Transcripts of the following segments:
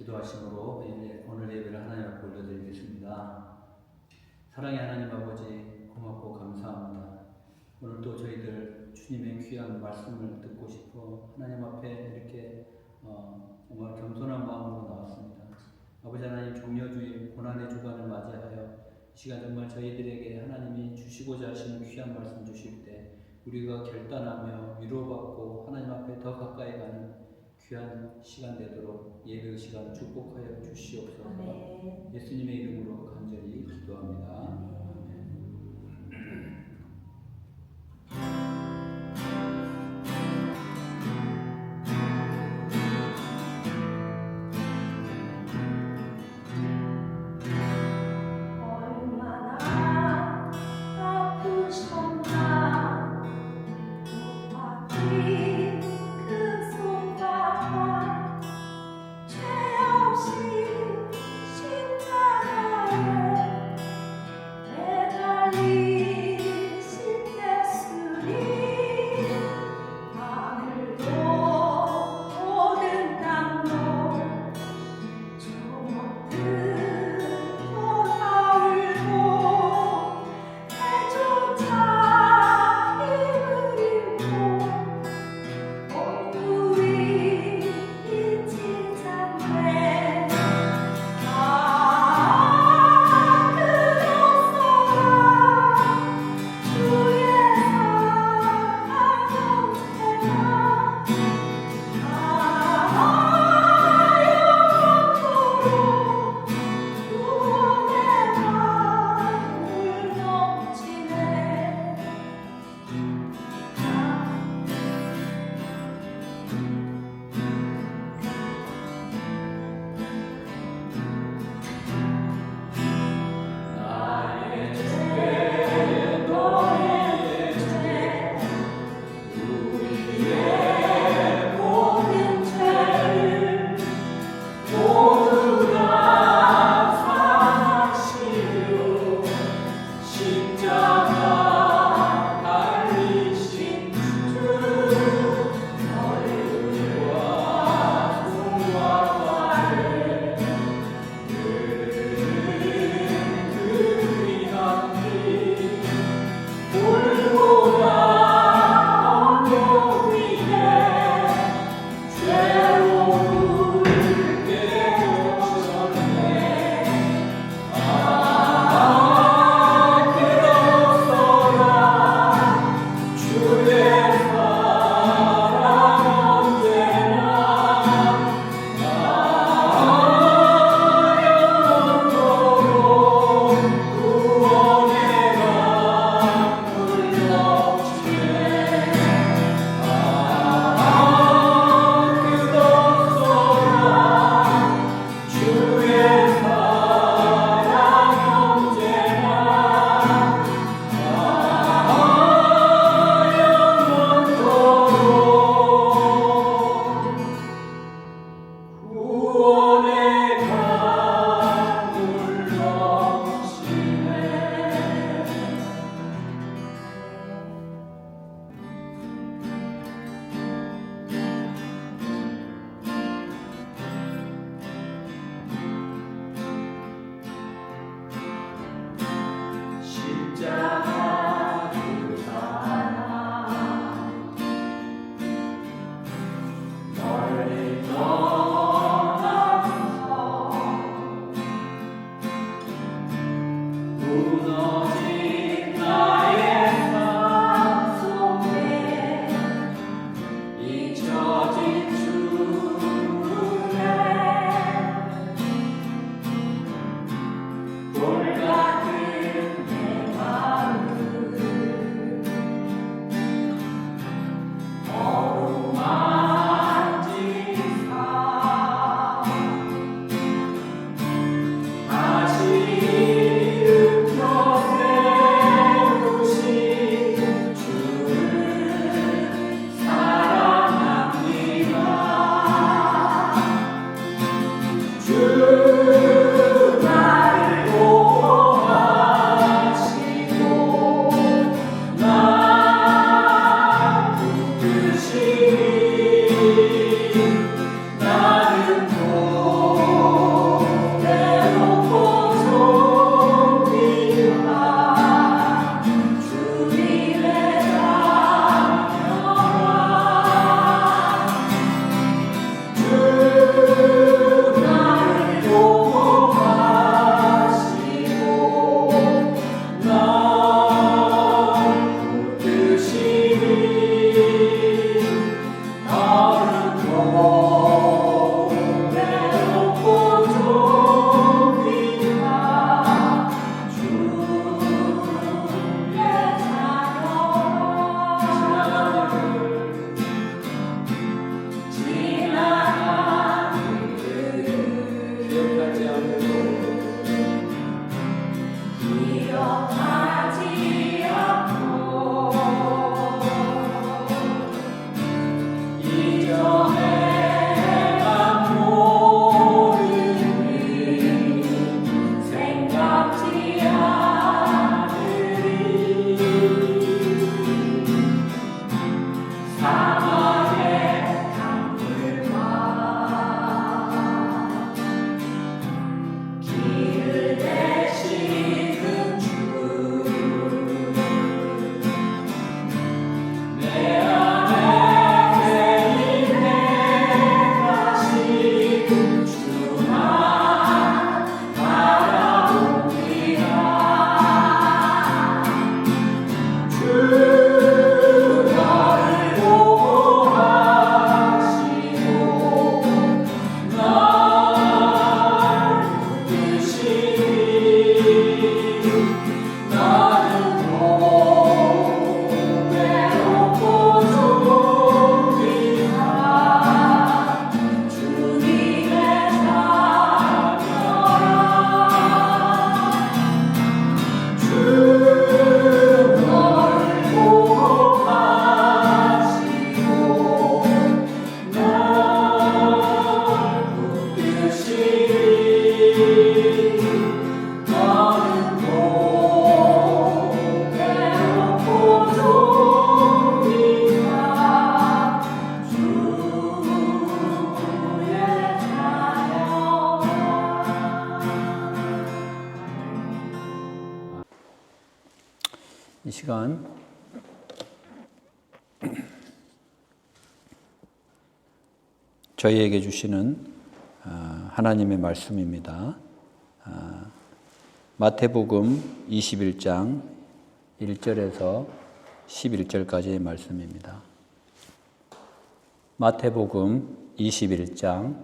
기도하심으로 오늘 예배를 하나님 앞에 올려드리겠습니다. 사랑의 하나님 아버지, 고맙고 감사합니다. 오늘 또 저희들 주님의 귀한 말씀을 듣고 싶어 하나님 앞에 이렇게 정말 겸손한 마음으로 나왔습니다. 아버지 하나님, 종려주의 고난의 주간을 맞이하여 이 시간 정말 저희들에게 하나님이 주시고자 하시는 귀한 말씀 주실 때 우리가 결단하며 위로받고 하나님 앞에 더 가까이 가는 귀한 시간 되도록 예배의 시간 축복하여 주시옵소서. 아멘. 예수님의 이름으로 간절히 기도합니다. 죄 없이 십자가에 시간 저희에게 주시는 하나님의 말씀입니다. 마태복음 21장 1절에서 11절까지의 말씀입니다. 마태복음 21장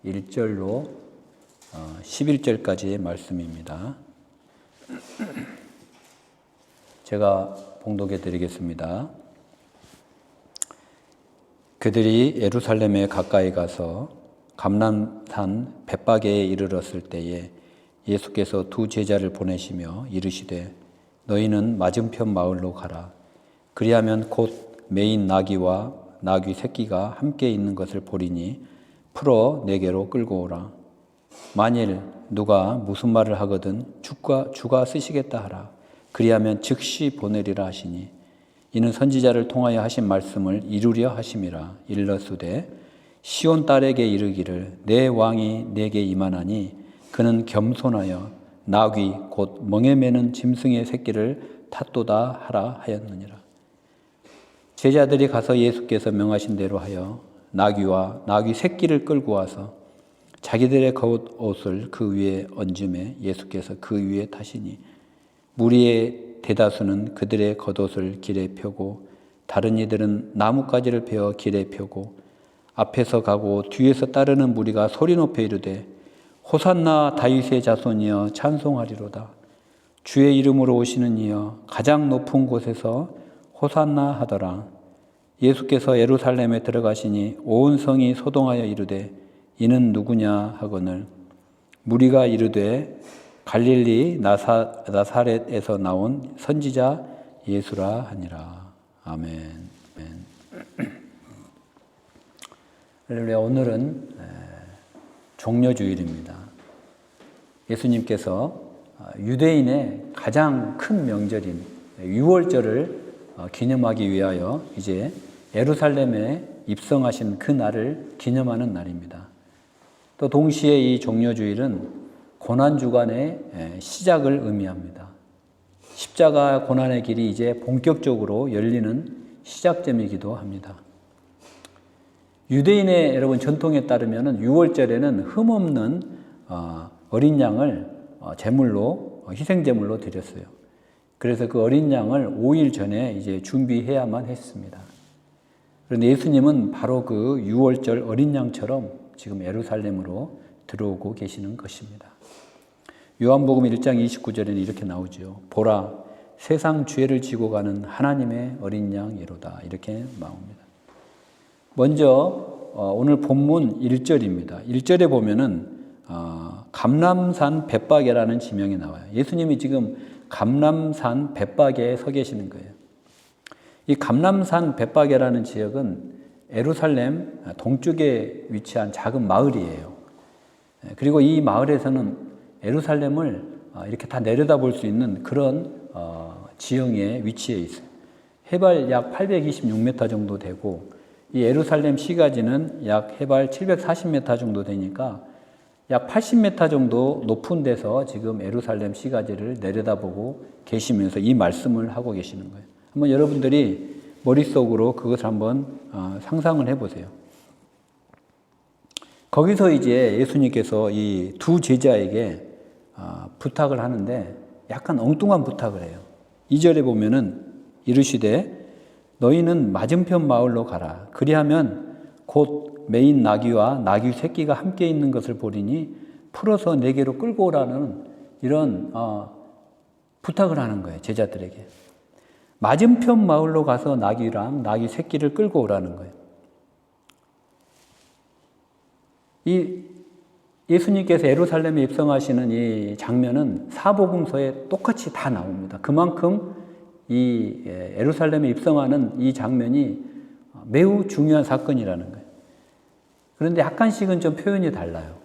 1절로 11절까지의 말씀입니다. 제가 봉독해 드리겠습니다. 그들이 예루살렘에 가까이 가서 감람산 벳바게에 이르렀을 때에 예수께서 두 제자를 보내시며 이르시되 너희는 맞은편 마을로 가라. 그리하면 곧 매인 나귀와 나귀 새끼가 함께 있는 것을 보리니 풀어 내게로 끌고 오라. 만일 누가 무슨 말을 하거든 주가 쓰시겠다 하라. 그리하면 즉시 보내리라 하시니 이는 선지자를 통하여 하신 말씀을 이루려 하심이라. 일러스되 시온 딸에게 이르기를 내 왕이 내게 임하나니 그는 겸손하여 나귀 곧 멍에 매는 짐승의 새끼를 탔도다 하라 하였느니라. 제자들이 가서 예수께서 명하신 대로 하여 나귀와 나귀 새끼를 끌고 와서 자기들의 겉옷을 그 위에 얹음에 예수께서 그 위에 타시니 무리의 대다수는 그들의 겉옷을 길에 펴고 다른 이들은 나뭇가지를 베어 길에 펴고 앞에서 가고 뒤에서 따르는 무리가 소리 높여 이르되 호산나 다윗의 자손이여 찬송하리로다. 주의 이름으로 오시는 이여 가장 높은 곳에서 호산나 하더라. 예수께서 예루살렘에 들어가시니 온 성이 소동하여 이르되 이는 누구냐 하거늘 무리가 이르되 갈릴리 나사렛에서 나온 선지자 예수라 하니라. 아멘. 할렐루야. 오늘은 종려주일입니다. 예수님께서 유대인의 가장 큰 명절인 유월절을 기념하기 위하여 이제 예루살렘에 입성하신 그 날을 기념하는 날입니다. 또 동시에 이 종려주일은 고난주간의 시작을 의미합니다. 십자가 고난의 길이 이제 본격적으로 열리는 시작점이기도 합니다. 유대인의 여러분 전통에 따르면 6월절에는 흠없는 어린 양을 제물로 희생제물로 드렸어요. 그래서 그 어린 양을 5일 전에 이제 준비해야만 했습니다. 그런데 예수님은 바로 그 6월절 어린 양처럼 지금 예루살렘으로 들어오고 계시는 것입니다. 요한복음 1장 29절에는 이렇게 나오죠. 보라, 세상 죄를 지고 가는 하나님의 어린 양이로다. 이렇게 나옵니다. 먼저 오늘 본문 1절입니다. 1절에 보면은 감람산 벳바게라는 지명이 나와요. 예수님이 지금 감람산 벳바게에 서 계시는 거예요. 이 감람산 벳바게라는 지역은 예루살렘 동쪽에 위치한 작은 마을이에요. 그리고 이 마을에서는 예루살렘을 이렇게 다 내려다볼 수 있는 그런 지형에 위치해 있어요. 해발 약 826m 정도 되고 이 예루살렘 시가지는 약 해발 740m 정도 되니까 약 80m 정도 높은 데서 지금 예루살렘 시가지를 내려다보고 계시면서 이 말씀을 하고 계시는 거예요. 한번 여러분들이 머릿속으로 그것을 한번 상상을 해보세요. 거기서 이제 예수님께서 이 두 제자에게 부탁을 하는데 약간 엉뚱한 부탁을 해요. 2절에 보면은 이르시되 너희는 맞은편 마을로 가라. 그리하면 곧 매인 나귀와 나귀 새끼가 함께 있는 것을 보리니 풀어서 내게로 끌고 오라는 이런 부탁을 하는 거예요. 제자들에게. 맞은편 마을로 가서 나귀랑 나귀 새끼를 끌고 오라는 거예요. 이 예수님께서 예루살렘에 입성하시는 이 장면은 사복음서에 똑같이 다 나옵니다. 그만큼 이 예루살렘에 입성하는 이 장면이 매우 중요한 사건이라는 거예요. 그런데 약간씩은 좀 표현이 달라요.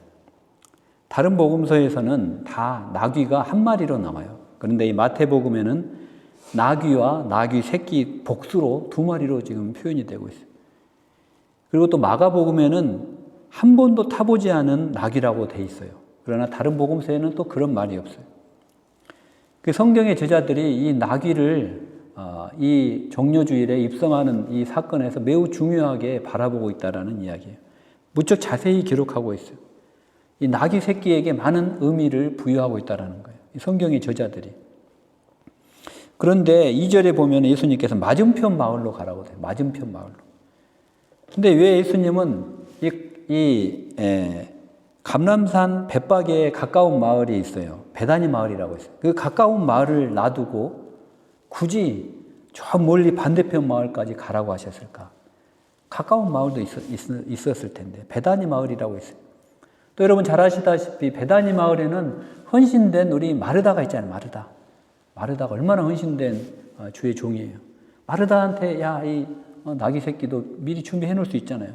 다른 복음서에서는 다 나귀가 한 마리로 나와요. 그런데 이 마태복음에는 나귀와 나귀 새끼 복수로 2마리로 지금 표현이 되고 있어요. 그리고 또 마가복음에는 한 번도 타보지 않은 나귀라고 돼 있어요. 그러나 다른 복음서에는 또 그런 말이 없어요. 그 성경의 제자들이 이 나귀를 이 종려주일에 입성하는 이 사건에서 매우 중요하게 바라보고 있다라는 이야기예요. 무척 자세히 기록하고 있어요. 이 나귀 새끼에게 많은 의미를 부여하고 있다는 거예요. 이 성경의 저자들이. 그런데 2절에 보면 예수님께서 맞은편 마을로 가라고 돼요. 맞은편 마을로. 근데 왜 예수님은 감람산 벳박에 가까운 마을이 있어요. 베다니 마을이라고 있어요. 그 가까운 마을을 놔두고 굳이 저 멀리 반대편 마을까지 가라고 하셨을까? 가까운 마을도 있었을 텐데 베다니 마을이라고 있어요. 또 여러분 잘 아시다시피 베다니 마을에는 헌신된 우리 마르다가 있잖아요. 마르다가 얼마나 헌신된 주의 종이에요. 마르다한테 이 나귀 새끼도 미리 준비해 놓을 수 있잖아요.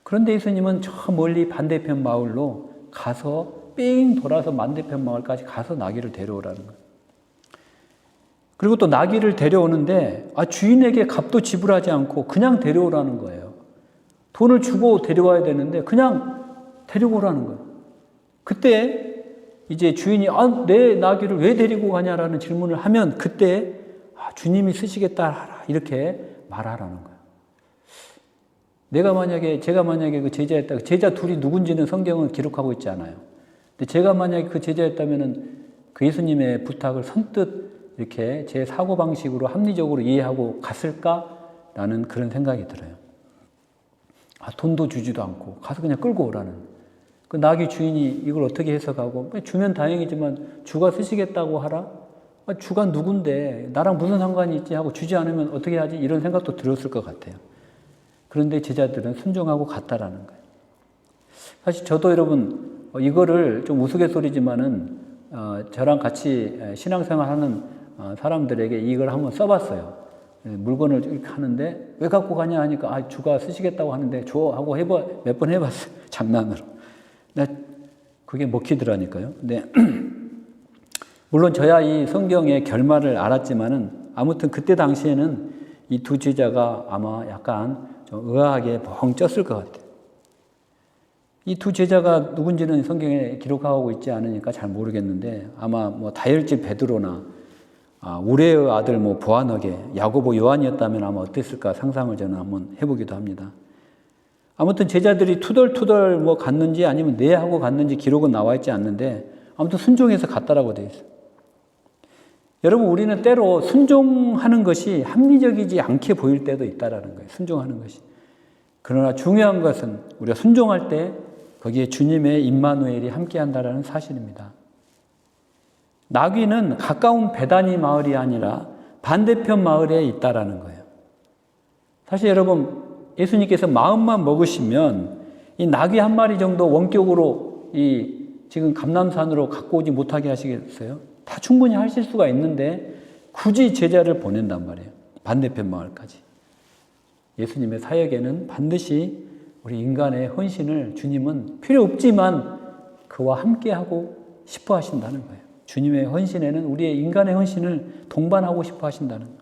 그런데 예수님은 저 멀리 반대편 마을로 가서 삥 돌아서 반대편 마을까지 가서 나귀를 데려오라는 거예요. 그리고 또 나귀를 데려오는데 주인에게 값도 지불하지 않고 그냥 데려오라는 거예요. 돈을 주고 데려와야 되는데 그냥 데리고 오라는 거예요. 그때 이제 주인이 내 나귀를 왜 데리고 가냐라는 질문을 하면 그때 주님이 쓰시겠다 이렇게 말하라는 거예요. 제가 만약에 그 제자였다, 제자 둘이 누군지는 성경은 기록하고 있지 않아요. 근데 제가 만약에 그 제자였다면은 그 예수님의 부탁을 선뜻 이렇게 제 사고방식으로 합리적으로 이해하고 갔을까라는 그런 생각이 들어요. 돈도 주지도 않고 가서 그냥 끌고 오라는. 그 나귀 주인이 이걸 어떻게 해석하고, 주면 다행이지만 주가 쓰시겠다고 하라? 주가 누군데 나랑 무슨 상관이 있지 하고 주지 않으면 어떻게 하지? 이런 생각도 들었을 것 같아요. 그런데 제자들은 순종하고 갔다라는 거예요. 사실 저도 여러분 이거를 좀 우스갯소리지만은 저랑 같이 신앙생활하는 사람들에게 이걸 한번 써봤어요. 물건을 이렇게 하는데 왜 갖고 가냐 하니까 주가 쓰시겠다고 하는데 줘 하고 몇 번 해봤어요. 장난으로. 근데 그게 먹히더라니까요. 근데 물론 저야 이 성경의 결말을 알았지만은 아무튼 그때 당시에는 이 두 제자가 아마 약간 좀 의아하게 벙 쪘을 것 같아요. 이 두 제자가 누군지는 성경에 기록하고 있지 않으니까 잘 모르겠는데 아마 다혈질 베드로나 우레의 아들 보아너게 야고보 요한이었다면 아마 어땠을까 상상을 저는 한번 해보기도 합니다. 아무튼 제자들이 투덜투덜 갔는지 아니면 네 하고 갔는지 기록은 나와 있지 않는데 아무튼 순종해서 갔다라고 되어 있어요. 여러분 우리는 때로 순종하는 것이 합리적이지 않게 보일 때도 있다라는 거예요. 순종하는 것이. 그러나 중요한 것은 우리가 순종할 때 거기에 주님의 임마누엘이 함께한다라는 사실입니다. 나귀는 가까운 베다니 마을이 아니라 반대편 마을에 있다라는 거예요. 사실 여러분 예수님께서 마음만 먹으시면 이 나귀 한 마리 정도 원격으로 지금 감람산으로 갖고 오지 못하게 하시겠어요? 다 충분히 하실 수가 있는데 굳이 제자를 보낸단 말이에요. 반대편 마을까지. 예수님의 사역에는 반드시 우리 인간의 헌신을 주님은 필요 없지만 그와 함께하고 싶어 하신다는 거예요. 주님의 헌신에는 우리의 인간의 헌신을 동반하고 싶어 하신다는 거예요.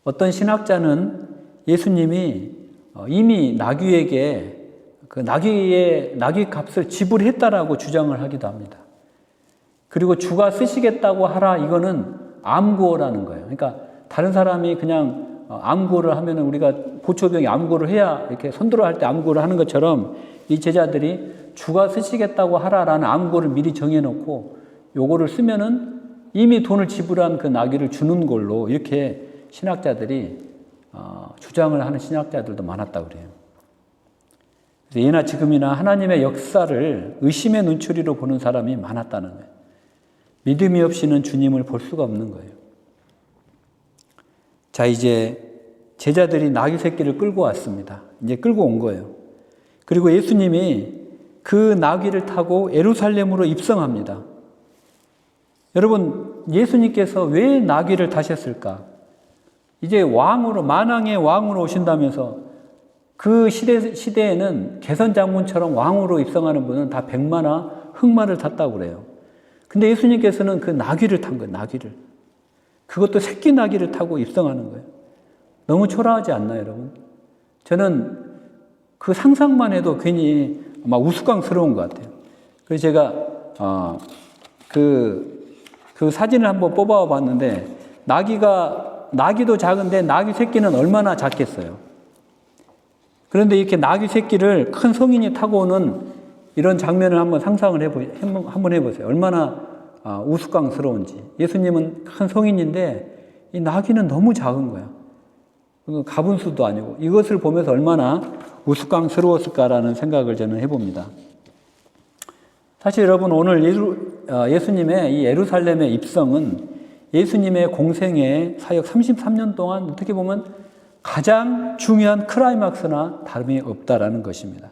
어떤 신학자는 예수님이 이미 나귀에게 그 나귀 값을 지불했다라고 주장을 하기도 합니다. 그리고 주가 쓰시겠다고 하라 이거는 암구어라는 거예요. 그러니까 다른 사람이 그냥 암구어를 하면은 우리가 보초병이 암구어를 해야 이렇게 손들어 할 때 암구어를 하는 것처럼 이 제자들이 주가 쓰시겠다고 하라라는 암구어를 미리 정해놓고 요거를 쓰면은 이미 돈을 지불한 그 나귀를 주는 걸로 이렇게 신학자들이 주장을 하는 신학자들도 많았다고 그래요. 그래서 예나 지금이나 하나님의 역사를 의심의 눈초리로 보는 사람이 많았다는 거예요. 믿음이 없이는 주님을 볼 수가 없는 거예요. 자, 이제 제자들이 나귀 새끼를 끌고 왔습니다. 이제 끌고 온 거예요. 그리고 예수님이 그 나귀를 타고 예루살렘으로 입성합니다. 여러분, 예수님께서 왜 나귀를 타셨을까? 이제 만왕의 왕으로 오신다면서 그 시대에는 개선장군처럼 왕으로 입성하는 분은 다 백마나 흑마를 탔다고 그래요. 근데 예수님께서는 그 나귀를 탄 거예요, 나귀를. 그것도 새끼 나귀를 타고 입성하는 거예요. 너무 초라하지 않나요, 여러분? 저는 그 상상만 해도 괜히 아마 우스꽝스러운 것 같아요. 그래서 제가, 그 그 사진을 한번 뽑아 봤는데 나귀도 작은데 나귀 새끼는 얼마나 작겠어요. 그런데 이렇게 나귀 새끼를 큰 성인이 타고 오는 이런 장면을 한번 상상을 한번 해보세요. 얼마나 우스꽝스러운지. 예수님은 큰 성인인데 이 나귀는 너무 작은 거야. 가분수도 아니고. 이것을 보면서 얼마나 우스꽝스러웠을까라는 생각을 저는 해봅니다. 사실 여러분, 오늘 예수님의 이 예루살렘의 입성은 예수님의 공생의 사역 33년 동안 어떻게 보면 가장 중요한 클라이막스나 다름이 없다라는 것입니다.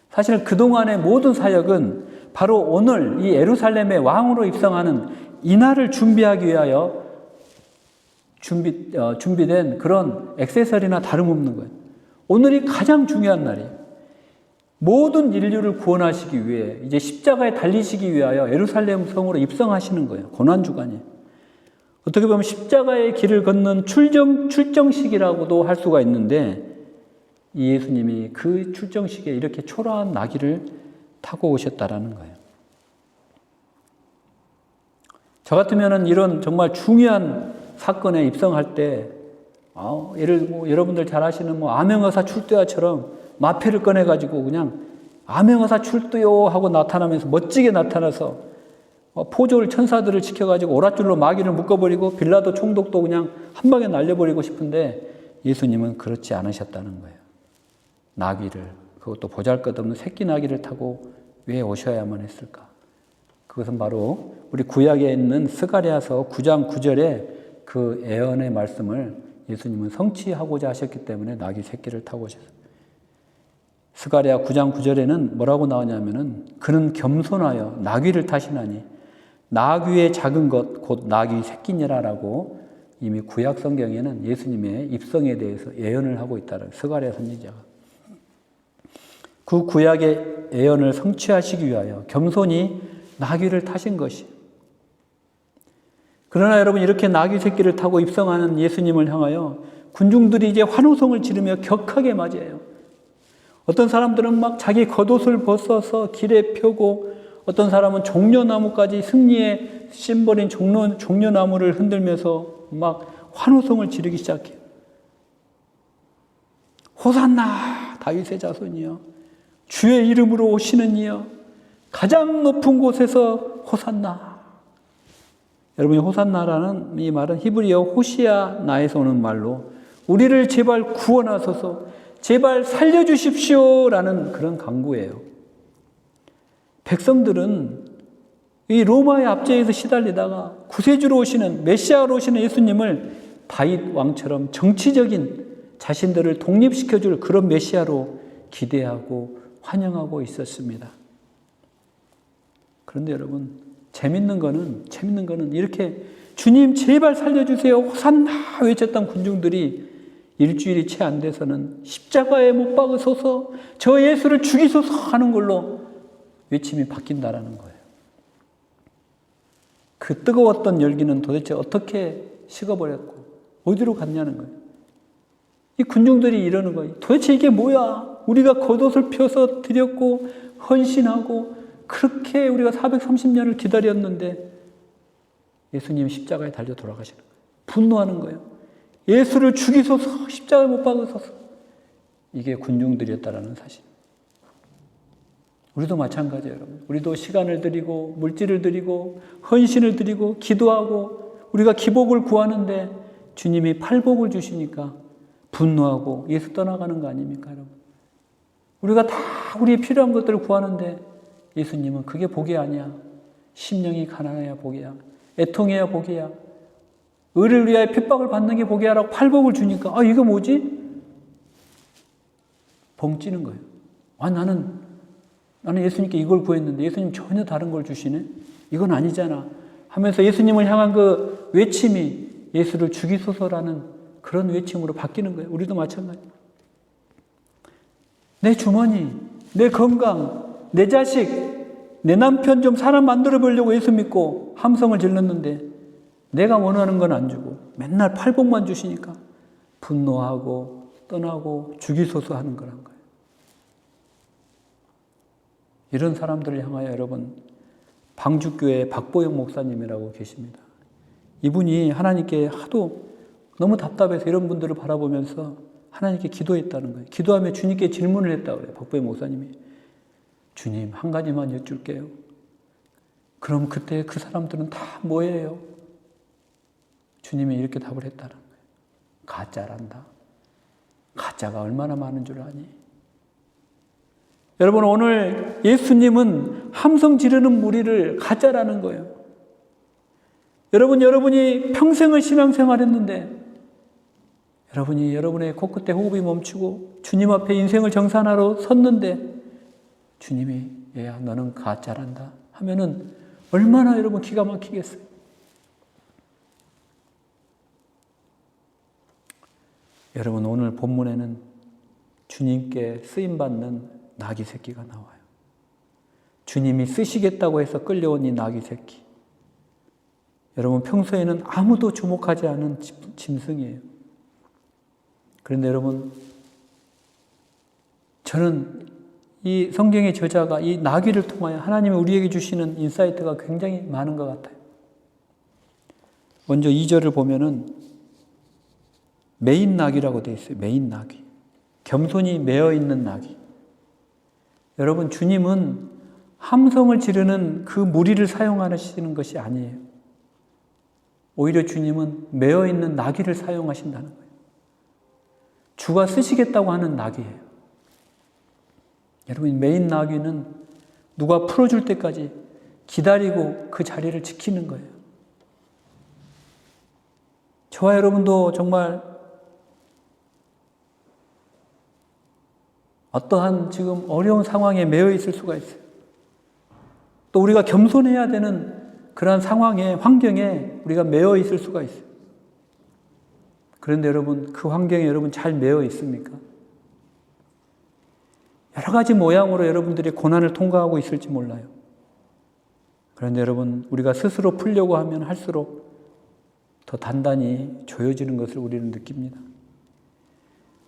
사실 그동안의 모든 사역은 바로 오늘 이 예루살렘의 왕으로 입성하는 이날을 준비하기 위하여 준비된 그런 액세서리나 다름없는 거예요. 오늘이 가장 중요한 날이에요. 모든 인류를 구원하시기 위해 이제 십자가에 달리시기 위하여 예루살렘 성으로 입성하시는 거예요. 고난주간이에요. 어떻게 보면 십자가의 길을 걷는 출정식이라고도 할 수가 있는데 이 예수님이 그 출정식에 이렇게 초라한 나귀를 타고 오셨다라는 거예요. 저 같으면은 이런 정말 중요한 사건에 입성할 때 여러분들 잘 아시는 암행어사 출두야처럼 마패를 꺼내가지고 그냥 암행어사 출두요 하고 나타나면서 멋지게 나타나서 포졸 천사들을 지켜가지고 오랏줄로 마귀를 묶어버리고 빌라도 총독도 그냥 한 방에 날려버리고 싶은데 예수님은 그렇지 않으셨다는 거예요. 나귀를, 그것도 보잘것없는 새끼 나귀를 타고 왜 오셔야만 했을까? 그것은 바로 우리 구약에 있는 스가랴서 9장 9절에 그 예언의 말씀을 예수님은 성취하고자 하셨기 때문에 나귀 새끼를 타고 오셨어요. 스가랴 9장 9절에는 뭐라고 나오냐면은 그는 겸손하여 나귀를 타시나니 나귀의 작은 것 곧 나귀 새끼니라라고 이미 구약 성경에는 예수님의 입성에 대해서 예언을 하고 있다는 스가랴 선지자가 그 구약의 예언을 성취하시기 위하여 겸손히 나귀를 타신 것이. 그러나 여러분, 이렇게 나귀 새끼를 타고 입성하는 예수님을 향하여 군중들이 이제 환호성을 지르며 격하게 맞이해요. 어떤 사람들은 막 자기 겉옷을 벗어서 길에 펴고, 어떤 사람은 종려나무까지, 승리의 심벌인 종려나무를 흔들면서 막 환호성을 지르기 시작해요. 호산나 다윗의 자손이여, 주의 이름으로 오시는 이여, 가장 높은 곳에서 호산나. 여러분이 호산나라는 이 말은 히브리어 호시아나에서 오는 말로 우리를 제발 구원하소서, 제발 살려주십시오라는 그런 간구예요. 백성들은 이 로마의 압제에서 시달리다가 구세주로 오시는, 메시아로 오시는 예수님을 다윗 왕처럼 정치적인 자신들을 독립시켜줄 그런 메시아로 기대하고 환영하고 있었습니다. 그런데 여러분, 재밌는 거는 이렇게 주님 제발 살려주세요, 호산나 외쳤던 군중들이 일주일이 채 안 돼서는 십자가에 못 박으소서, 저 예수를 죽이소서 하는 걸로 외침이 바뀐다라는 거예요. 그 뜨거웠던 열기는 도대체 어떻게 식어버렸고 어디로 갔냐는 거예요. 이 군중들이 이러는 거예요. 도대체 이게 뭐야? 우리가 겉옷을 펴서 드렸고 헌신하고 그렇게 우리가 430년을 기다렸는데 예수님 십자가에 달려 돌아가시는 거예요. 분노하는 거예요. 예수를 죽이소서, 십자가에 못 박으소서. 이게 군중들이었다라는 사실. 우리도 마찬가지예요, 여러분. 우리도 시간을 드리고 물질을 드리고 헌신을 드리고 기도하고 우리가 기복을 구하는데 주님이 팔복을 주시니까 분노하고 예수 떠나가는 거 아닙니까, 여러분? 우리가 다 우리의 필요한 것들을 구하는데 예수님은 그게 복이 아니야. 심령이 가난해야 복이야. 애통해야 복이야. 의를 위하여 핍박을 받는 게 복이야라고 팔복을 주니까 이거 뭐지? 벙찌는 거예요. 나는 예수님께 이걸 구했는데 예수님 전혀 다른 걸 주시네? 이건 아니잖아 하면서 예수님을 향한 그 외침이 예수를 죽이소서라는 그런 외침으로 바뀌는 거예요. 우리도 마찬가지예요. 내 주머니, 내 건강, 내 자식, 내 남편 좀 사람 만들어 보려고 예수 믿고 함성을 질렀는데 내가 원하는 건 안 주고 맨날 팔복만 주시니까 분노하고 떠나고 죽이소서 하는 거란 거예요. 이런 사람들을 향하여 여러분, 방주교회 박보영 목사님이라고 계십니다. 이분이 하나님께 하도 너무 답답해서 이런 분들을 바라보면서 하나님께 기도했다는 거예요. 기도하며 주님께 질문을 했다고 그래요. 박보영 목사님이. 주님, 한 가지만 여쭐게요. 그럼 그때 그 사람들은 다 뭐예요? 주님이 이렇게 답을 했다는 거예요. 가짜란다. 가짜가 얼마나 많은 줄 아니? 여러분, 오늘 예수님은 함성 지르는 무리를 가짜라는 거예요. 여러분이 평생을 신앙생활했는데 여러분이 여러분의 코끝에 호흡이 멈추고 주님 앞에 인생을 정산하러 섰는데 주님이 얘야 너는 가짜란다 하면은 얼마나 여러분 기가 막히겠어요. 여러분, 오늘 본문에는 주님께 쓰임받는 나귀 새끼가 나와요. 주님이 쓰시겠다고 해서 끌려온 이 나귀 새끼. 여러분, 평소에는 아무도 주목하지 않은 짐승이에요. 그런데 여러분, 저는 이 성경의 저자가 이 나귀를 통하여 하나님이 우리에게 주시는 인사이트가 굉장히 많은 것 같아요. 먼저 2절을 보면은 메인 나귀라고 되어 있어요. 메인 나귀. 겸손히 매어 있는 나귀. 여러분, 주님은 함성을 지르는 그 무리를 사용하시는 것이 아니에요. 오히려 주님은 매어 있는 나귀를 사용하신다는 거예요. 주가 쓰시겠다고 하는 나귀예요. 여러분, 메인 나귀는 누가 풀어줄 때까지 기다리고 그 자리를 지키는 거예요. 저와 여러분도 정말 어떠한 지금 어려운 상황에 매여 있을 수가 있어요. 또 우리가 겸손해야 되는 그러한 상황에, 환경에 우리가 매여 있을 수가 있어요. 그런데 여러분, 그 환경에 여러분 잘 매여 있습니까? 여러 가지 모양으로 여러분들이 고난을 통과하고 있을지 몰라요. 그런데 여러분, 우리가 스스로 풀려고 하면 할수록 더 단단히 조여지는 것을 우리는 느낍니다.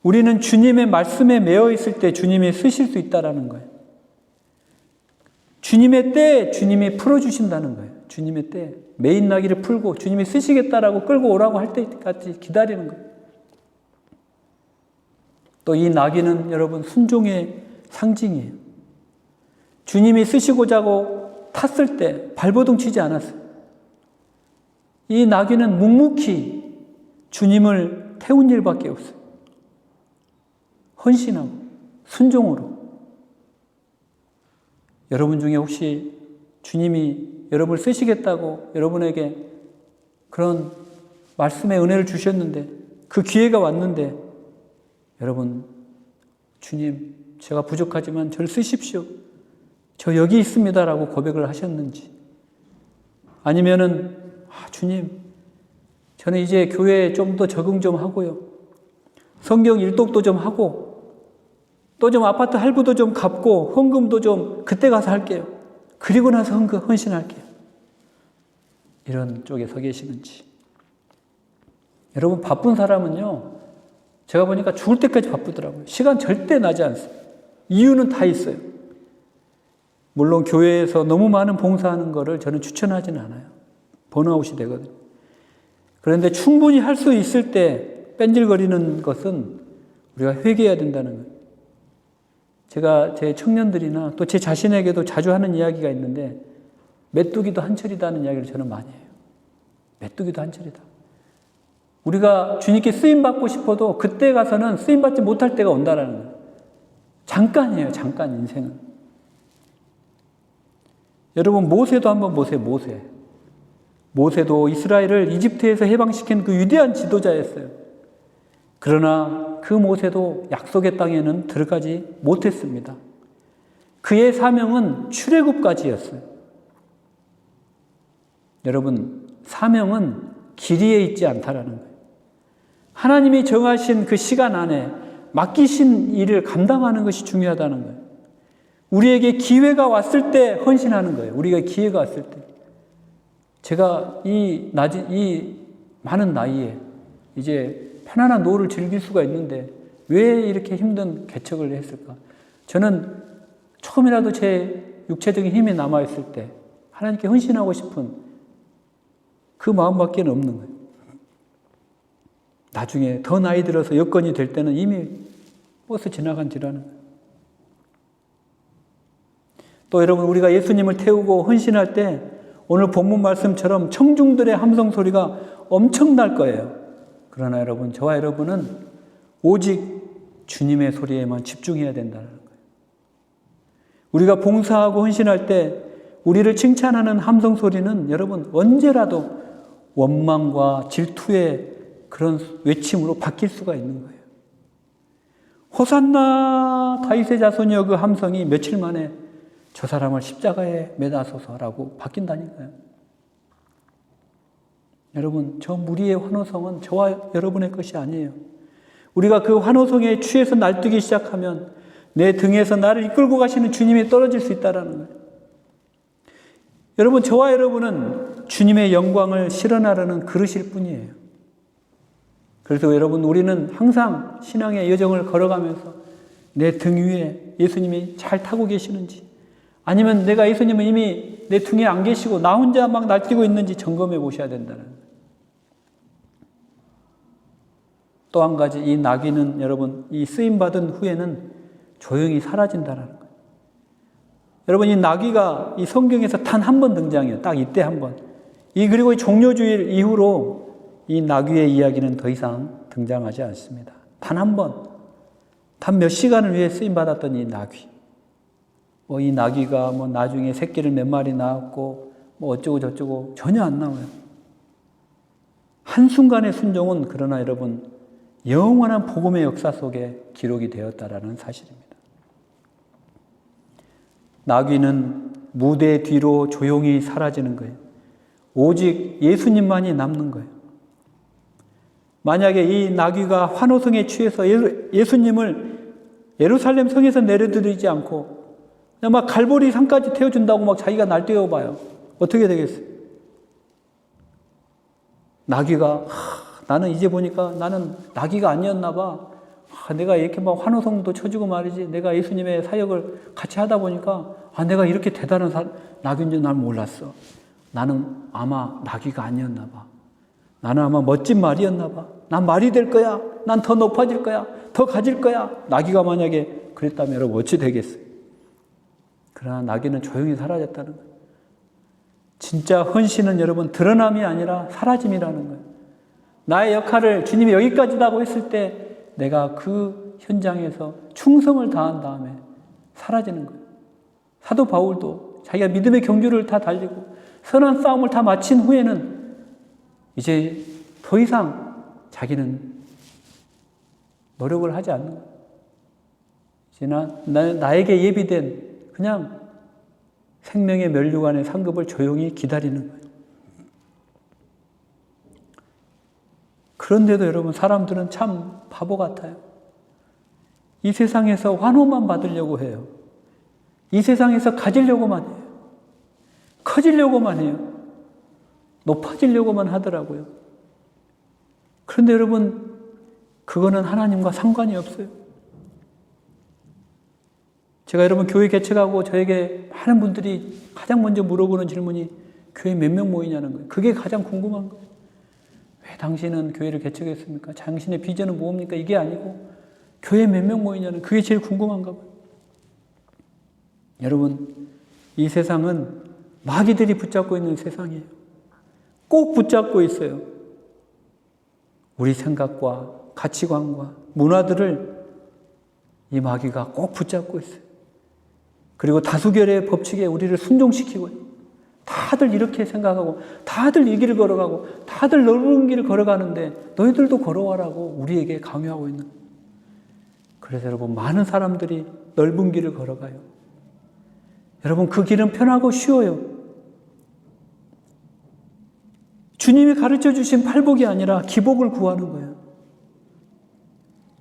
우리는 주님의 말씀에 매여 있을 때 주님이 쓰실 수 있다는 거예요. 주님의 때에 주님이 풀어주신다는 거예요. 주님의 때에 메인 나귀를 풀고 주님이 쓰시겠다라고 끌고 오라고 할 때까지 기다리는 거예요. 또 이 나귀는 여러분 순종의 상징이에요. 주님이 쓰시고자 하고 탔을 때 발버둥 치지 않았어요. 이 나귀는 묵묵히 주님을 태운 일밖에 없어요. 헌신하고 순종으로. 여러분 중에 혹시 주님이 여러분을 쓰시겠다고 여러분에게 그런 말씀의 은혜를 주셨는데 그 기회가 왔는데 여러분, 주님, 제가 부족하지만 저를 쓰십시오. 저 여기 있습니다라고 고백을 하셨는지, 아니면은 주님, 저는 이제 교회에 좀 더 적응 좀 하고요. 성경 일독도 좀 하고 또 좀 아파트 할부도 좀 갚고 헌금도 좀 그때 가서 할게요. 그리고 나서 헌신할게요. 이런 쪽에 서 계시는지. 여러분, 바쁜 사람은요, 제가 보니까 죽을 때까지 바쁘더라고요. 시간 절대 나지 않습니다. 이유는 다 있어요. 물론 교회에서 너무 많은 봉사하는 거를 저는 추천하지는 않아요. 번아웃이 되거든요. 그런데 충분히 할 수 있을 때 뺀질거리는 것은 우리가 회개해야 된다는 거예요. 제가 제 청년들이나 또 제 자신에게도 자주 하는 이야기가 있는데 메뚜기도 한철이다는 이야기를 저는 많이 해요. 메뚜기도 한철이다. 우리가 주님께 쓰임받고 싶어도 그때 가서는 쓰임받지 못할 때가 온다는 거예요. 잠깐이에요. 잠깐 인생은. 여러분, 모세도 한번 보세요. 모세도 이스라엘을 이집트에서 해방시킨 그 위대한 지도자였어요. 그러나 그 모세도 약속의 땅에는 들어가지 못했습니다. 그의 사명은 출애굽까지였어요. 여러분, 사명은 길이에 있지 않다라는 거예요. 하나님이 정하신 그 시간 안에 맡기신 일을 감당하는 것이 중요하다는 거예요. 우리에게 기회가 왔을 때 헌신하는 거예요. 우리가 기회가 왔을 때. 제가 이 많은 나이에 이제 편안한 노후를 즐길 수가 있는데 왜 이렇게 힘든 개척을 했을까? 저는 조금이라도 제 육체적인 힘이 남아있을 때 하나님께 헌신하고 싶은 그 마음밖에 없는 거예요. 나중에 더 나이 들어서 여건이 될 때는 이미 버스 지나간 뒤라는 거예요. 또 여러분, 우리가 예수님을 태우고 헌신할 때 오늘 본문 말씀처럼 청중들의 함성 소리가 엄청날 거예요. 그러나 여러분, 저와 여러분은 오직 주님의 소리에만 집중해야 된다는 거예요. 우리가 봉사하고 헌신할 때 우리를 칭찬하는 함성 소리는 여러분 언제라도 원망과 질투의 그런 외침으로 바뀔 수가 있는 거예요. 호산나 다윗의 자손이여, 그 함성이 며칠 만에 저 사람을 십자가에 매다소서라고 바뀐다니까요. 여러분, 저 무리의 환호성은 저와 여러분의 것이 아니에요. 우리가 그 환호성에 취해서 날뛰기 시작하면 내 등에서 나를 이끌고 가시는 주님이 떨어질 수 있다는 거예요. 여러분, 저와 여러분은 주님의 영광을 실현하려는 그릇일 뿐이에요. 그래서 여러분, 우리는 항상 신앙의 여정을 걸어가면서 내 등 위에 예수님이 잘 타고 계시는지, 아니면 내가 예수님은 이미 내 등에 안 계시고 나 혼자 막 날뛰고 있는지 점검해 보셔야 된다는 거예요. 또 한 가지, 이 나귀는 여러분, 이 쓰임받은 후에는 조용히 사라진다는 거예요. 여러분, 이 나귀가 이 성경에서 단 한 번 등장해요. 딱 이때 한 번. 그리고 이 종료주일 이후로 이 나귀의 이야기는 더 이상 등장하지 않습니다. 단 한 번, 단 몇 시간을 위해 쓰임받았던 이 나귀. 이 나귀가 나중에 새끼를 몇 마리 낳았고 어쩌고 저쩌고 전혀 안 나와요. 한순간의 순종은 그러나 여러분 영원한 복음의 역사 속에 기록이 되었다라는 사실입니다. 나귀는 무대 뒤로 조용히 사라지는 거예요. 오직 예수님만이 남는 거예요. 만약에 이 나귀가 환호성에 취해서 예수님을 예루살렘 성에서 내려드리지 않고 그냥 막 갈보리 산까지 태워준다고 막 자기가 날뛰어봐요. 어떻게 되겠어요? 나귀가 나는 이제 보니까 나는 나귀가 아니었나 봐. 내가 이렇게 막 환호성도 쳐주고 말이지. 내가 예수님의 사역을 같이 하다 보니까 내가 이렇게 대단한 나귀인 줄 난 몰랐어. 나는 아마 나귀가 아니었나 봐. 나는 아마 멋진 말이었나 봐. 난 말이 될 거야. 난 더 높아질 거야. 더 가질 거야. 나귀가 만약에 그랬다면 여러분 어찌 되겠어요? 그러나 나귀는 조용히 사라졌다는 거예요. 진짜 헌신은 여러분 드러남이 아니라 사라짐이라는 거예요. 나의 역할을 주님이 여기까지다고 했을 때 내가 그 현장에서 충성을 다한 다음에 사라지는 거예요. 사도 바울도 자기가 믿음의 경주를 다 달리고 선한 싸움을 다 마친 후에는 이제 더 이상 자기는 노력을 하지 않는 거예요. 이제 나에게 예비된 그냥 생명의 면류관의 상급을 조용히 기다리는 거예요. 그런데도 여러분 사람들은 참 바보 같아요. 이 세상에서 환호만 받으려고 해요. 이 세상에서 가지려고만 해요. 커지려고만 해요. 높아지려고만 하더라고요. 그런데 여러분 그거는 하나님과 상관이 없어요. 제가 여러분 교회 개척하고 저에게 많은 분들이 가장 먼저 물어보는 질문이 교회 몇 명 모이냐는 거예요. 그게 가장 궁금한 거예요. 왜 당신은 교회를 개척했습니까? 당신의 비전은 뭡니까? 이게 아니고 교회 몇 명 모이냐는 그게 제일 궁금한가 봐요. 여러분 이 세상은 마귀들이 붙잡고 있는 세상이에요. 꼭 붙잡고 있어요. 우리 생각과 가치관과 문화들을 이 마귀가 꼭 붙잡고 있어요. 그리고 다수결의 법칙에 우리를 순종시키고 있어요. 다들 이렇게 생각하고 다들 이 길을 걸어가고 다들 넓은 길을 걸어가는데 너희들도 걸어와라고 우리에게 강요하고 있는 거예요. 그래서 여러분 많은 사람들이 넓은 길을 걸어가요. 여러분 그 길은 편하고 쉬워요. 주님이 가르쳐 주신 팔복이 아니라 기복을 구하는 거예요.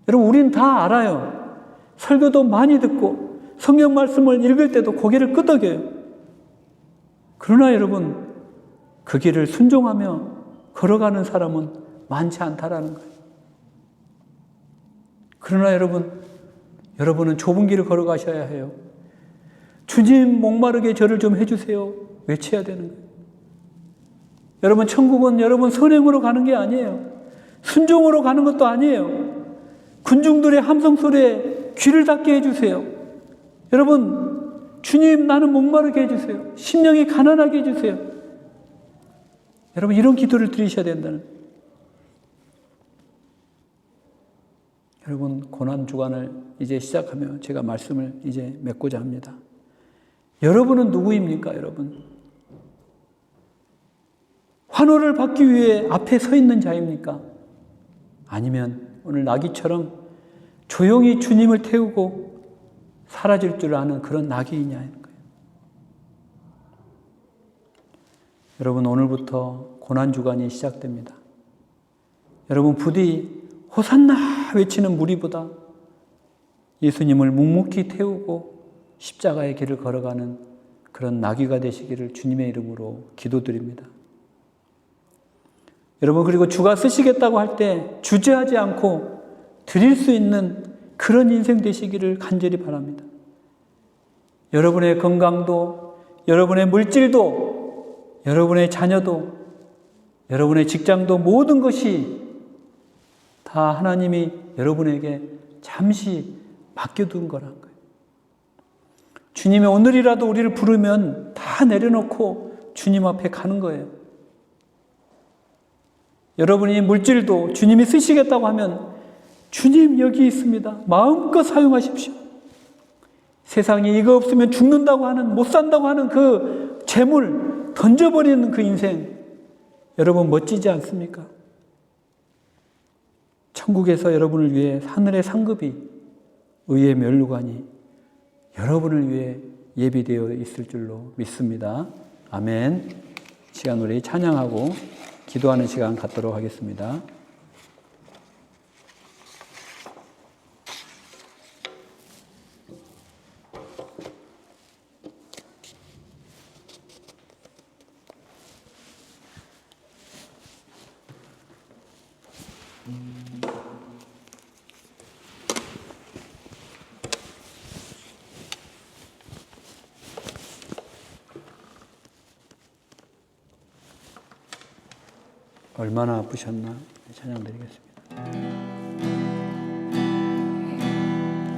여러분 우리는 다 알아요. 설교도 많이 듣고 성경 말씀을 읽을 때도 고개를 끄덕여요. 그러나 여러분 그 길을 순종하며 걸어가는 사람은 많지 않다라는 거예요. 그러나 여러분은 좁은 길을 걸어가셔야 해요. 주님 목마르게 저를 좀 해주세요. 외쳐야 되는 거예요. 여러분, 천국은 여러분 선행으로 가는 게 아니에요. 순종으로 가는 것도 아니에요. 군중들의 함성 소리에 귀를 닫게 해주세요. 여러분, 주님, 나는 목마르게 해주세요. 심령이 가난하게 해주세요. 여러분, 이런 기도를 드리셔야 된다는. 여러분, 고난주간을 이제 시작하며 제가 말씀을 이제 맺고자 합니다. 여러분은 누구입니까, 여러분? 환호를 받기 위해 앞에 서 있는 자입니까? 아니면 오늘 나귀처럼 조용히 주님을 태우고 사라질 줄 아는 그런 나귀이냐는 거예요. 여러분, 오늘부터 고난주간이 시작됩니다. 여러분, 부디 호산나 외치는 무리보다 예수님을 묵묵히 태우고 십자가의 길을 걸어가는 그런 나귀가 되시기를 주님의 이름으로 기도드립니다. 여러분, 그리고 주가 쓰시겠다고 할 때 주저하지 않고 드릴 수 있는 그런 인생 되시기를 간절히 바랍니다. 여러분의 건강도, 여러분의 물질도, 여러분의 자녀도, 여러분의 직장도, 모든 것이 다 하나님이 여러분에게 잠시 맡겨둔 거란 거예요. 주님이 오늘이라도 우리를 부르면 다 내려놓고 주님 앞에 가는 거예요. 여러분이 물질도 주님이 쓰시겠다고 하면 주님 여기 있습니다. 마음껏 사용하십시오. 세상에 이거 없으면 죽는다고 하는, 못 산다고 하는 그 재물 던져버리는 그 인생, 여러분 멋지지 않습니까? 천국에서 여러분을 위해 하늘의 상급이, 의의 면류관이 여러분을 위해 예비되어 있을 줄로 믿습니다. 아멘. 시간 우리 찬양하고 기도하는 시간 갖도록 하겠습니다. 얼마나 아프셨나 찬양 드리겠습니다.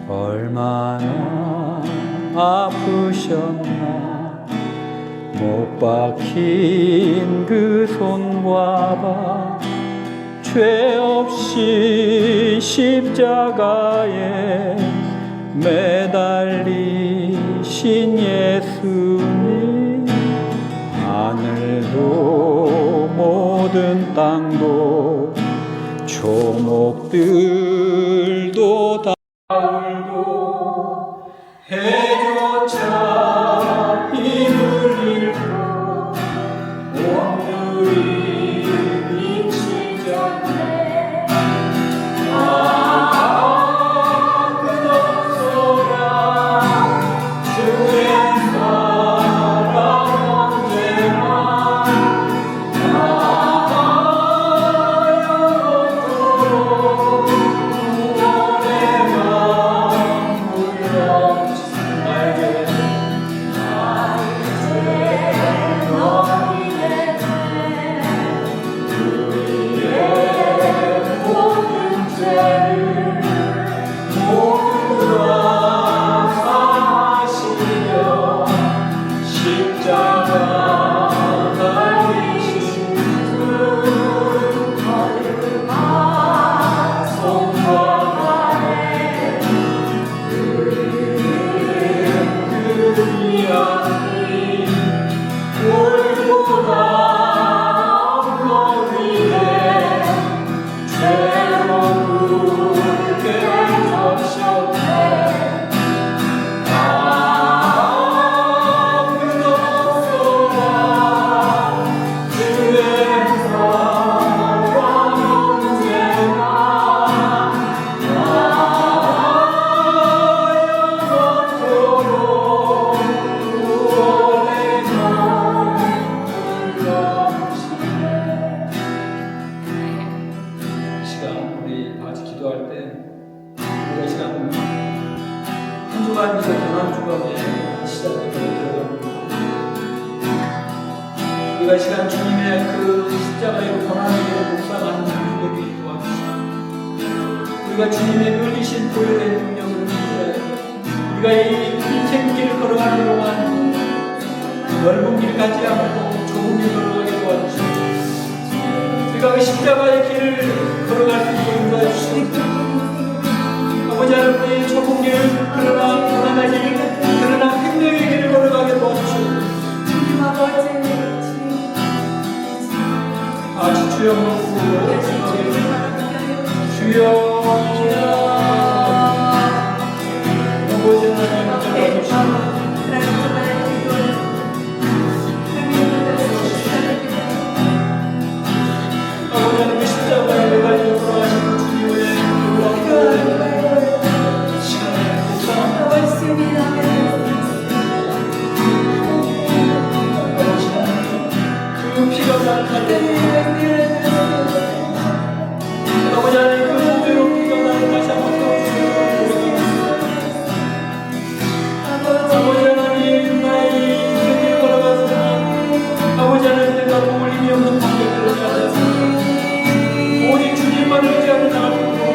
얼마나 아프셨나 못 박힌 그 손과 발 죄 없이 십자가에 매달리신 예수님 하늘도 모든 땅도 조목들도 다 울고 해조차 힘을 잃고 온누리 미치지 않네 끝없어라 주의 사랑 언제나 한 주간 이제 고난주간에 시작되고 들어갑니다. 우리가 시간 주님의 그 십자가의 고난의 길을 묵상하는 우리에게 도와주시고 우리가 주님의 흘리신 보혈의 능력을 믿어야 우리가 이 인생길을 걸어가는 동안 넓은 길 가지 않고 좁은 길 걸어가게 도와주시고 우리가 그 십자가의 길을 걸어갈 수 있게 도와주시고 아버지 하나님 좁은 길 그러나 고난의 길 그러나 생명의 길을 걸어가게 도와주시고 주여 주여 아버지 하나님 잡아주시고 아버지 하나님 십자가에 매달려 돌아가신 주님의 시간에 묵상합니다. 그 피가 나를 살려 아버지 하나님 그 보배로 피가 나를 다시 한번 태워주시고 아버지 하나님 나의 인생을 걸어가서 아버지 하나님 내가 몸을 힘이 없는 관계를 위하여 오직 주님만을 의지하며 나갈 수 있도록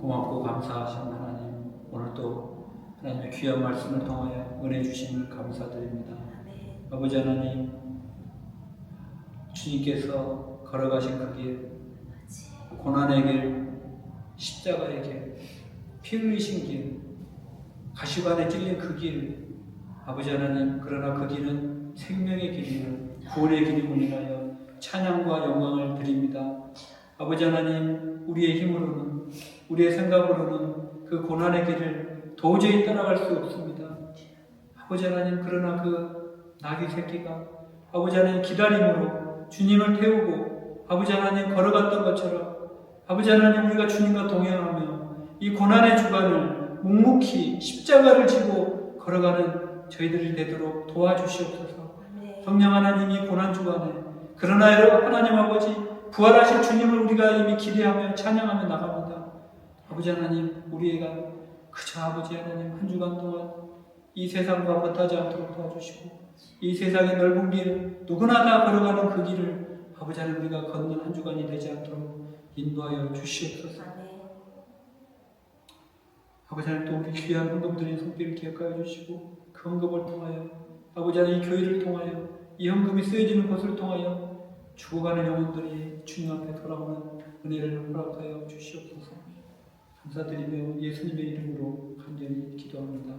고맙고 감사하신 하나님, 오늘도 하나님의 귀한 말씀을 통하여 은혜 주심을 감사드립니다. 아버지 하나님, 주님께서 걸어가신 그 길, 고난의 길, 십자가의 길, 피 흘리신 길, 가시관에 찔린 그 길, 아버지 하나님, 그러나 그 길은 생명의 길이요 구원의 길임을 인하여 찬양과 영광을 드립니다. 아버지 하나님, 우리의 힘으로는 우리의 생각으로는 그 고난의 길을 도저히 따라갈 수 없습니다. 아버지 하나님, 그러나 그 나귀 새끼가 아버지 하나님 기다림으로 주님을 태우고 아버지 하나님 걸어갔던 것처럼 아버지 하나님, 우리가 주님과 동행하며 이 고난의 주간을 묵묵히 십자가를 지고 걸어가는 저희들이 되도록 도와주시옵소서. 성령 하나님, 이 고난 주간에 그러나 하나님 아버지 부활하실 주님을 우리가 이미 기대하며 찬양하며 나갑니다. 아버지 하나님, 우리가 그저 아버지 하나님 한 주간 동안 이 세상과 벗하지 않도록 도와주시고 이 세상의 넓은 길 누구나 다 걸어가는 그 길을 아버지 하나님 우리가 걷는 한 주간이 되지 않도록 인도하여 주시옵소서. 아버지 하나님, 또 우리 귀한 헌금 드린 손길을 기억하여 주시고 그 헌금을 통하여 아버지 하나님 이 교회를 통하여 이 헌금이 쓰여지는 것을 통하여 죽어가는 영혼들이 주님 앞에 돌아오는 은혜를 허락하여 주시옵소서. 감사드리며 예수님의 이름으로 간절히 기도합니다.